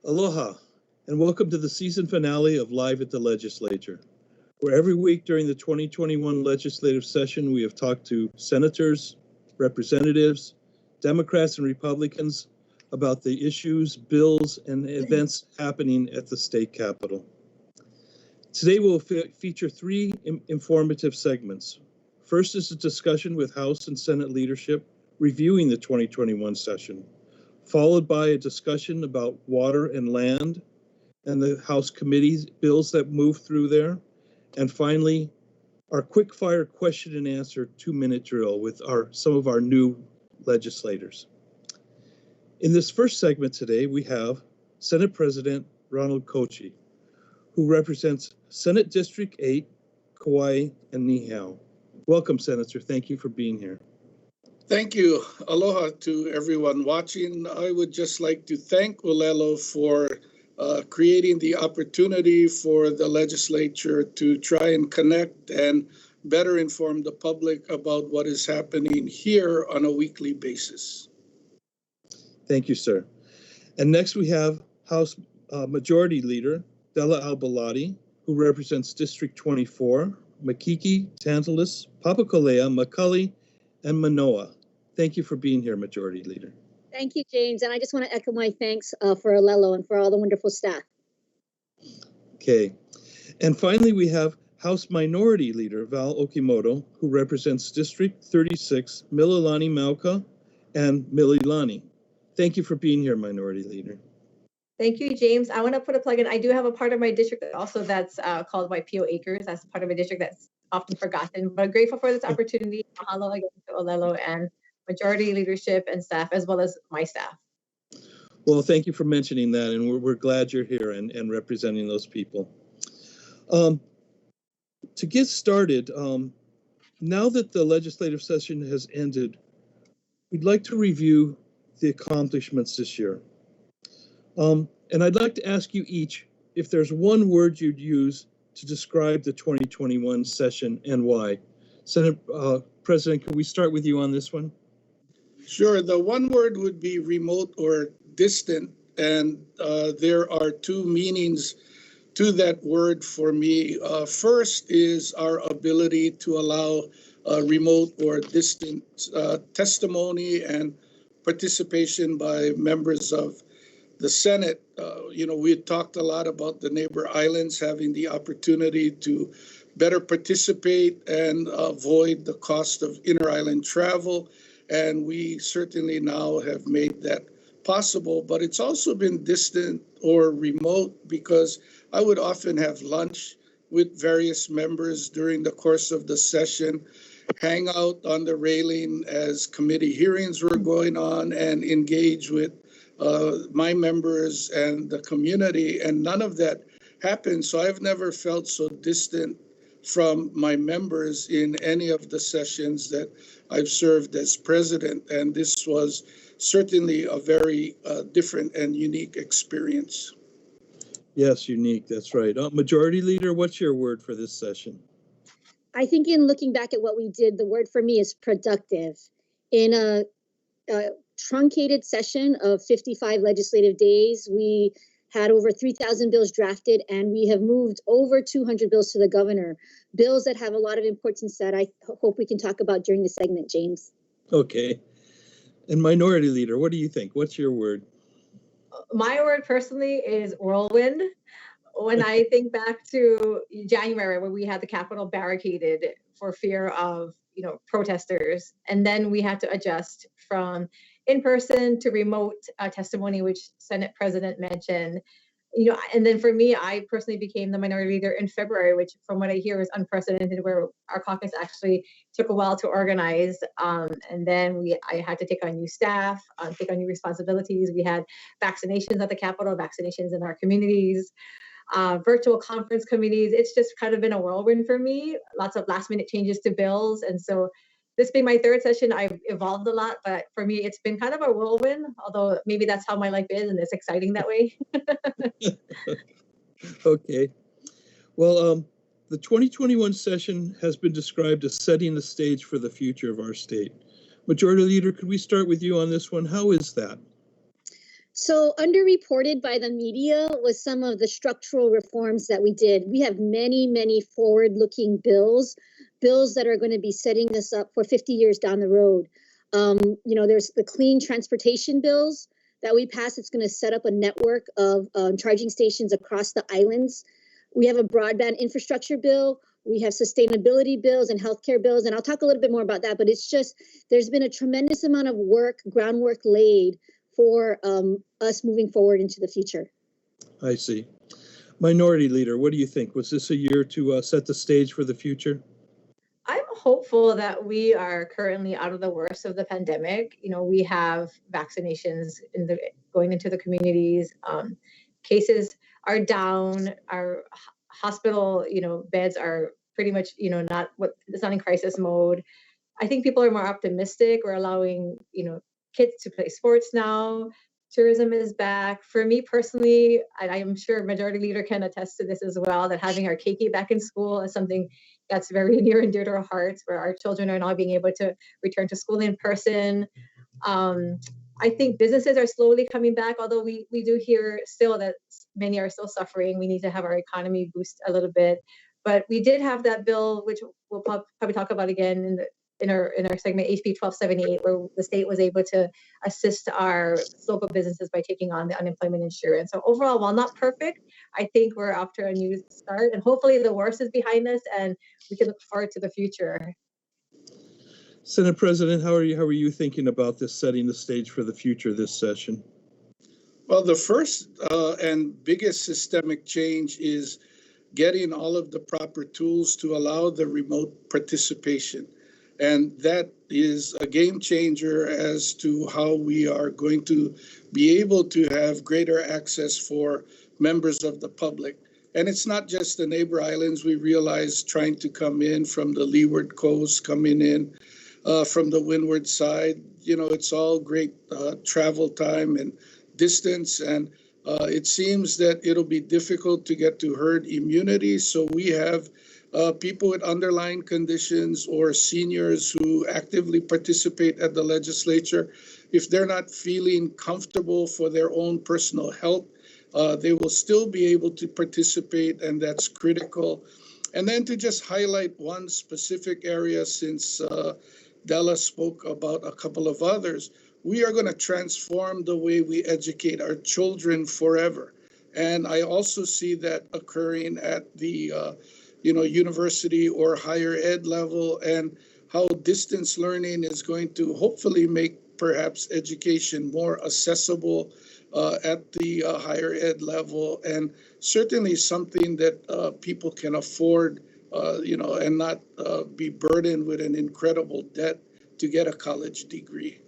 Aloha, and welcome to the season finale of Live at the Legislature, where every week during the 2021 legislative session, we have talked to senators, representatives, Democrats and Republicans about the issues, bills, and events happening at the state capitol. Today we'll feature three informative segments. First is a discussion with House and Senate leadership reviewing the 2021 session, followed by a discussion about water and land and the House committees bills that move through there. And finally, our quick fire question and answer 2-minute drill with some of our new legislators. In this first segment today, we have Senate President Ronald Kouchi, who represents Senate District 8, Kauai, and Niihau. Welcome, Senator. Thank you for being here. Thank you. Aloha to everyone watching. I would just like to thank Olelo for creating the opportunity for the legislature to try and connect and better inform the public about what is happening here on a weekly basis. Thank you, sir. And next we have House Majority Leader Della Belatti, who represents District 24, Makiki, Tantalus, Papakolea, Makali, and Manoa. Thank you for being here, Majority Leader. Thank you, James. And I just want to echo my thanks for Olelo and for all the wonderful staff. Okay. And finally, we have House Minority Leader Val Okimoto, who represents District 36, Mililani Mauka, and Mililani. Thank you for being here, Minority Leader. Thank you, James. I want to put a plug in. I do have a part of my district also that's called Waipio Acres. That's part of my district that's often forgotten, but I'm grateful for this opportunity. Mahalo again to Olelo and Majority Leadership and staff, as well as my staff. Well, thank you for mentioning that, and we're glad you're here and representing those people. To get started, now that the legislative session has ended, we'd like to review the accomplishments this year. And I'd like to ask you each if there's one word you'd use to describe the 2021 session and why. Senate President, can we start with you on this one? Sure. The one word would be remote or distant, and there are two meanings to that word for me. First is our ability to allow remote or distant testimony and participation by members of the Senate. We had talked a lot about the neighbor islands having the opportunity to better participate and avoid the cost of inter-island travel. And we certainly now have made that possible, but it's also been distant or remote because I would often have lunch with various members during the course of the session, hang out on the railing as committee hearings were going on, and engage with my members and the community, and none of that happened. So I've never felt so distant from my members in any of the sessions that I've served as president, and this was certainly a very different and unique experience. Yes, unique, that's right. Majority Leader, what's your word for this session? I think in looking back at what we did, the word for me is productive. In a truncated session of 55 legislative days, we had over 3,000 bills drafted, and we have moved over 200 bills to the governor, bills that have a lot of importance that I hope we can talk about during the segment, James. Okay. And Minority Leader, what do you think? What's your word? My word personally is whirlwind. When I think back to January, when we had the Capitol barricaded for fear of protesters, and then we had to adjust from in-person to remote testimony, which Senate President mentioned. And then for me, I personally became the minority leader in February, which from what I hear is unprecedented, where our caucus actually took a while to organize. And then I had to take on new staff, take on new responsibilities. We had vaccinations at the Capitol, vaccinations in our communities, virtual conference committees. It's just kind of been a whirlwind for me, lots of last minute changes to bills. And so this being my third session, I've evolved a lot, but for me, it's been kind of a whirlwind, although maybe that's how my life is and it's exciting that way. Okay. Well, the 2021 session has been described as setting the stage for the future of our state. Majority Leader, could we start with you on this one? How is that? So underreported by the media was some of the structural reforms that we did. We have many, many forward-looking bills that are going to be setting us up for 50 years down the road. There's the clean transportation bills that we passed. It's going to set up a network of charging stations across the islands. We have a broadband infrastructure bill. We have sustainability bills and healthcare bills, and I'll talk a little bit more about that, but it's just, there's been a tremendous amount of groundwork laid for us moving forward into the future. I see. Minority Leader, what do you think? Was this a year to set the stage for the future? I'm hopeful that we are currently out of the worst of the pandemic. We have vaccinations going into the communities. Cases are down. Our hospital, beds are pretty much, it's not in crisis mode. I think people are more optimistic. We're allowing, kids to play sports now. Tourism is back. For me personally, I am sure Majority Leader can attest to this as well, that having our keiki back in school is something that's very near and dear to our hearts, where our children are now being able to return to school in person. I think businesses are slowly coming back, although we do hear still that many are still suffering. We need to have our economy boost a little bit. But we did have that bill, which we'll probably talk about again in our segment, HB 1278, where the state was able to assist our local businesses by taking on the unemployment insurance. So overall, while not perfect, I think we're off to a new start, and hopefully the worst is behind us and we can look forward to the future. Senate President, how are you thinking about this, setting the stage for the future this session? Well, the first and biggest systemic change is getting all of the proper tools to allow the remote participation. And that is a game changer as to how we are going to be able to have greater access for members of the public. And it's not just the neighbor islands. We realize trying to come in from the leeward coast, coming in from the windward side, it's all great travel time and distance. And it seems that it'll be difficult to get to herd immunity. So we have people with underlying conditions or seniors who actively participate at the legislature. If they're not feeling comfortable for their own personal health, they will still be able to participate, and that's critical. And then to just highlight one specific area, since Della spoke about a couple of others, we are going to transform the way we educate our children forever. And I also see that occurring at the university or higher ed level, and how distance learning is going to hopefully make perhaps education more accessible at the higher ed level, and certainly something that people can afford, and not be burdened with an incredible debt to get a college degree.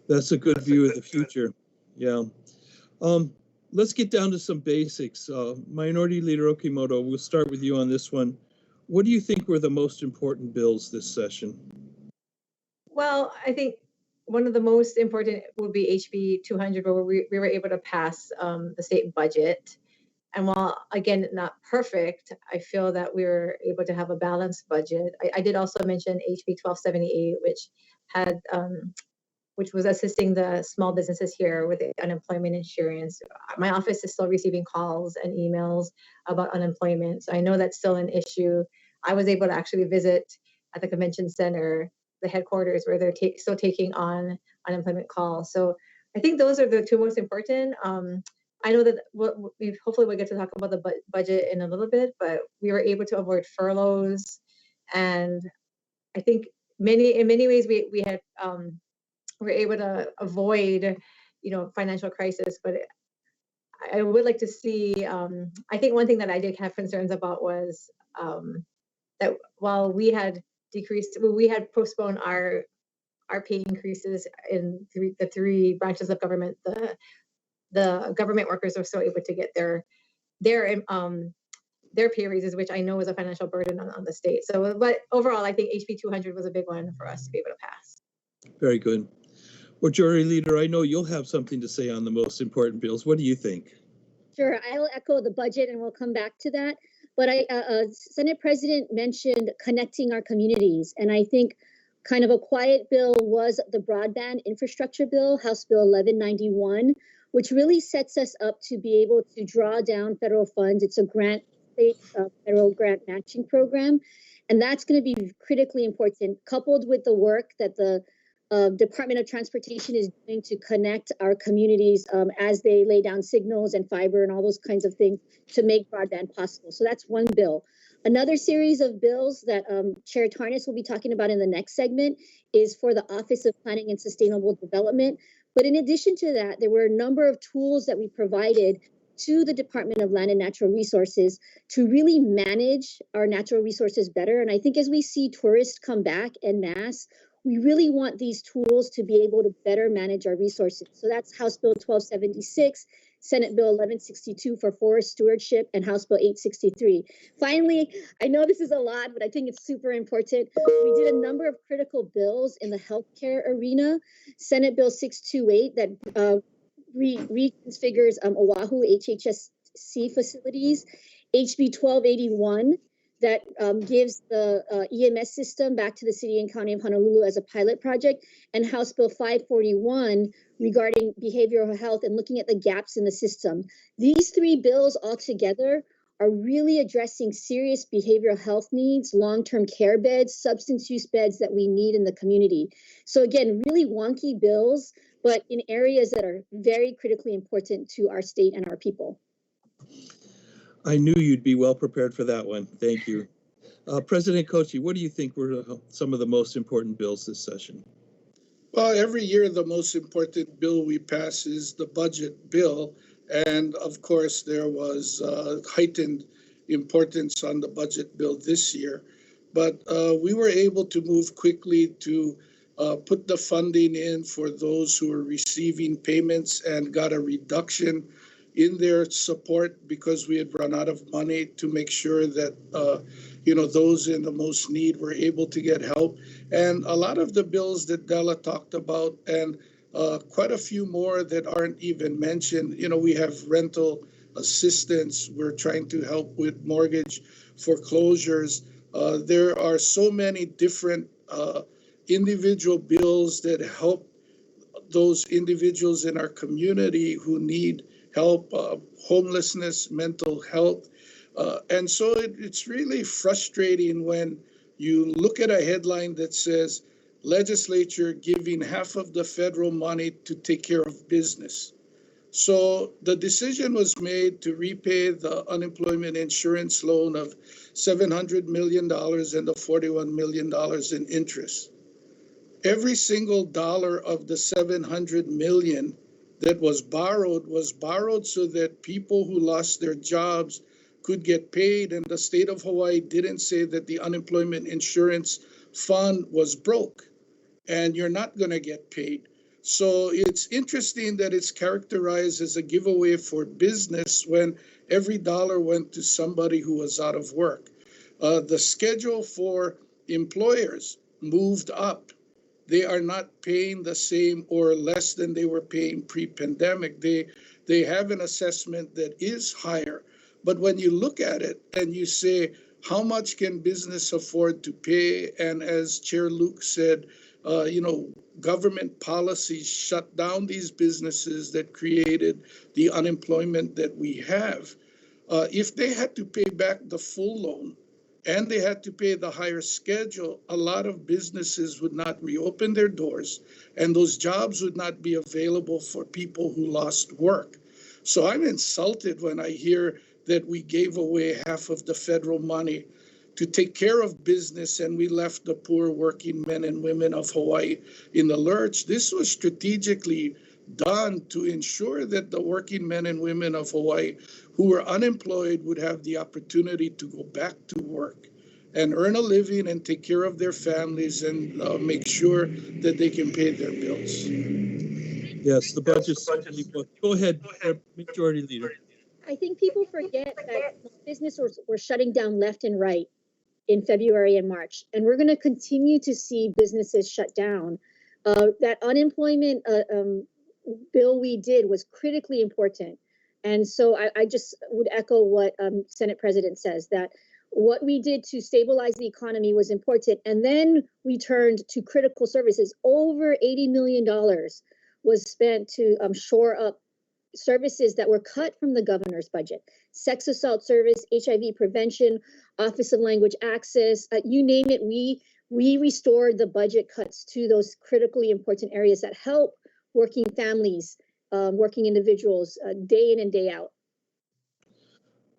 That's a good view of the future. Yeah. Let's get down to some basics. Minority Leader Okimoto, we'll start with you on this one. What do you think were the most important bills this session? Well, I think one of the most important would be HB 200, where we were able to pass the state budget. And while, again, not perfect, I feel that we were able to have a balanced budget. I did also mention HB 1278, which was assisting the small businesses here with the unemployment insurance. My office is still receiving calls and emails about unemployment. So I know that's still an issue. I was able to actually visit at the convention center, the headquarters, where they're still taking on unemployment calls. So I think those are the two most important. I know that hopefully we'll get to talk about the budget in a little bit, but we were able to avoid furloughs. And I think in many ways we had, we're able to avoid, financial crisis. But I would like to see, I think one thing that I did have concerns about was that while we had postponed our pay increases in the three branches of government, the government workers are still able to get their pay raises, which I know is a financial burden on the state. So, but overall, I think HB 200 was a big one for us to be able to pass. Very good. Majority Leader, I know you'll have something to say on the most important bills. What do you think? Sure, I'll echo the budget and we'll come back to that. But Senate President mentioned connecting our communities. And I think Kind of a quiet bill was the broadband infrastructure bill, House Bill 1191, which really sets us up to be able to draw down federal funds. It's a grant, state federal grant matching program, and that's going to be critically important, coupled with the work that the Department of Transportation is doing to connect our communities as they lay down signals and fiber and all those kinds of things to make broadband possible. So that's one bill. Another series of bills that Chair Tarnas will be talking about in the next segment is for the Office of Planning and Sustainable Development. But in addition to that, there were a number of tools that we provided to the Department of Land and Natural Resources to really manage our natural resources better. And I think as we see tourists come back en masse, we really want these tools to be able to better manage our resources. So that's House Bill 1276, Senate Bill 1162 for forest stewardship, and House Bill 863. Finally, I know this is a lot, but I think it's super important. We did a number of critical bills in the healthcare arena. Senate Bill 628 that reconfigures Oahu HHSC facilities, HB 1281 that gives the EMS system back to the city and county of Honolulu as a pilot project, and House Bill 541 regarding behavioral health and looking at the gaps in the system. These three bills altogether are really addressing serious behavioral health needs, long-term care beds, substance use beds that we need in the community. So again, really wonky bills, but in areas that are very critically important to our state and our people. I knew you'd be well prepared for that one. Thank you. President Kouchi, what do you think were some of the most important bills this session? Well, every year the most important bill we pass is the budget bill. And of course, there was heightened importance on the budget bill this year. But we were able to move quickly to put the funding in for those who are receiving payments and got a reduction in their support because we had run out of money to make sure that those in the most need were able to get help. And a lot of the bills that Della talked about, and quite a few more that aren't even mentioned. We have rental assistance. We're trying to help with mortgage foreclosures. There are so many different individual bills that help those individuals in our community who need help, homelessness, mental health. And so it's really frustrating when you look at a headline that says, legislature giving half of the federal money to take care of business. So the decision was made to repay the unemployment insurance loan of $700 million and the $41 million in interest. Every single dollar of the $700 million that was borrowed so that people who lost their jobs could get paid. And the state of Hawaii didn't say that the unemployment insurance fund was broke and you're not going to get paid. So it's interesting that it's characterized as a giveaway for business when every dollar went to somebody who was out of work. The schedule for employers moved up. They are not paying the same or less than they were paying pre-pandemic. They have an assessment that is higher. But when you look at it and you say, how much can business afford to pay? And as Chair Luke said, government policies shut down these businesses that created the unemployment that we have. If they had to pay back the full loan and they had to pay the higher schedule, a lot of businesses would not reopen their doors and those jobs would not be available for people who lost work. So I'm insulted when I hear that we gave away half of the federal money to take care of business and we left the poor working men and women of Hawaii in the lurch. This was strategically done to ensure that the working men and women of Hawaii who were unemployed would have the opportunity to go back to work and earn a living and take care of their families and make sure that they can pay their bills. Yes, the budget's go ahead, Majority Leader. I think people forget that businesses were shutting down left and right in February and March, and we're going to continue to see businesses shut down. That unemployment bill we did was critically important. And so I just would echo what Senate President says, that what we did to stabilize the economy was important. And then we turned to critical services. Over $80 million was spent to shore up services that were cut from the governor's budget. Sex assault service, HIV prevention, Office of Language Access, you name it, we restored the budget cuts to those critically important areas that help working families, working individuals, day in and day out.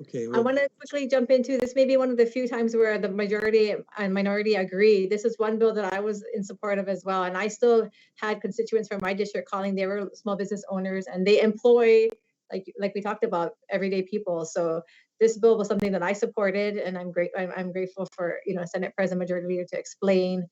Okay. I Well, want to quickly jump into this. Maybe one of the few times where the majority and minority agree. This is one bill that I was in support of as well. And I still had constituents from my district calling. They were small business owners and they employ, like we talked about, everyday people. So this bill was something that I supported, and I'm grateful for Senate President Majority Leader to explain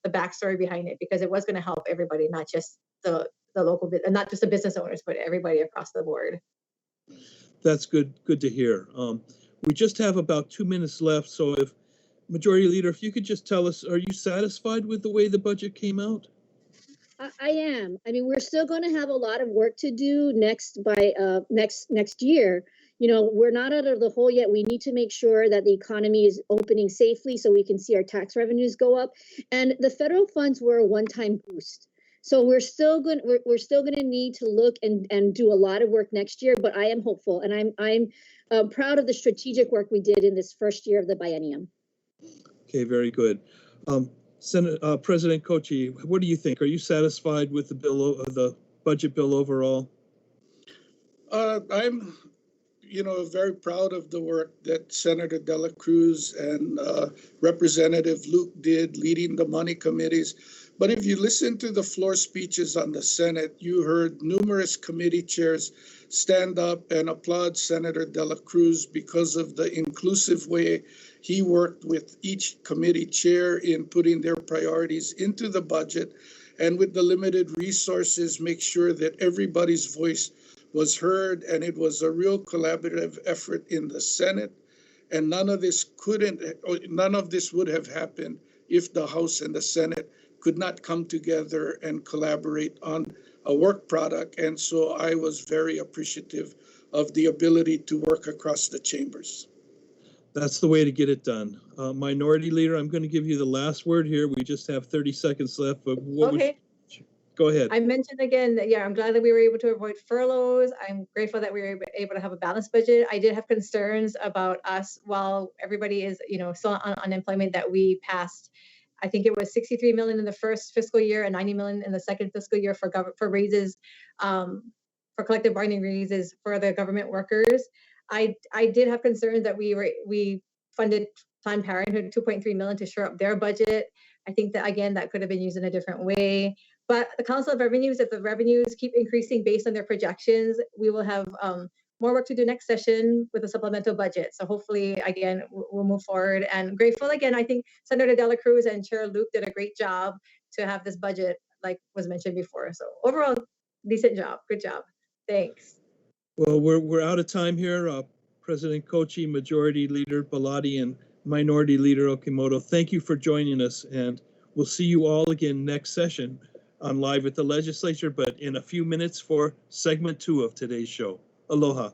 the backstory behind it, because it was going to help everybody, not just the local, not just the business owners, but everybody across the board. that's good to hear. We just have about 2 minutes left, so if Majority Leader, if you could just tell us, are you satisfied with the way the budget came out? I am. I mean, we're still going to have a lot of work to do next year. We're not out of the hole yet. We need to make sure that the economy is opening safely so we can see our tax revenues go up. And the federal funds were a one-time boost. So we're still going to need to look and do a lot of work next year, but I am hopeful, and I'm proud of the strategic work we did in this first year of the biennium. Okay, very good. President Kouchi, what do you think? Are you satisfied with the budget bill overall? I'm, very proud of the work that Senator Della and Representative Luke did leading the money committees. But if you listen to the floor speeches on the Senate, you heard numerous committee chairs stand up and applaud Senator Dela Cruz because of the inclusive way he worked with each committee chair in putting their priorities into the budget, and with the limited resources, make sure that everybody's voice was heard, and it was a real collaborative effort in the Senate. And none of this would have happened if the House and the Senate could not come together and collaborate on a work product. And so I was very appreciative of the ability to work across the chambers. That's the way to get it done. Minority Leader, I'm going to give you the last word here. We just have 30 seconds left, but go ahead. I mentioned again that, I'm glad that we were able to avoid furloughs. I'm grateful that we were able to have a balanced budget. I did have concerns about us while everybody is, still on unemployment, that we passed, I think it was 63 million in the first fiscal year and 90 million in the second fiscal year for raises, for collective bargaining raises for the government workers. I did have concerns that we funded Planned Parenthood 2.3 million to shore up their budget. I think that, again, that could have been used in a different way. But the Council of Revenues, if the revenues keep increasing based on their projections, we will have more work to do next session with a supplemental budget. So hopefully, again, we'll move forward. And grateful, again, I think Senator Dela Cruz and Chair Luke did a great job to have this budget, like was mentioned before. So overall, decent job. Good job. Thanks. Well, we're out of time here. President Kouchi, Majority Leader Belatti, and Minority Leader Okimoto, thank you for joining us, and we'll see you all again next session on Live at the Legislature, but in a few minutes for segment 2 of today's show. Aloha.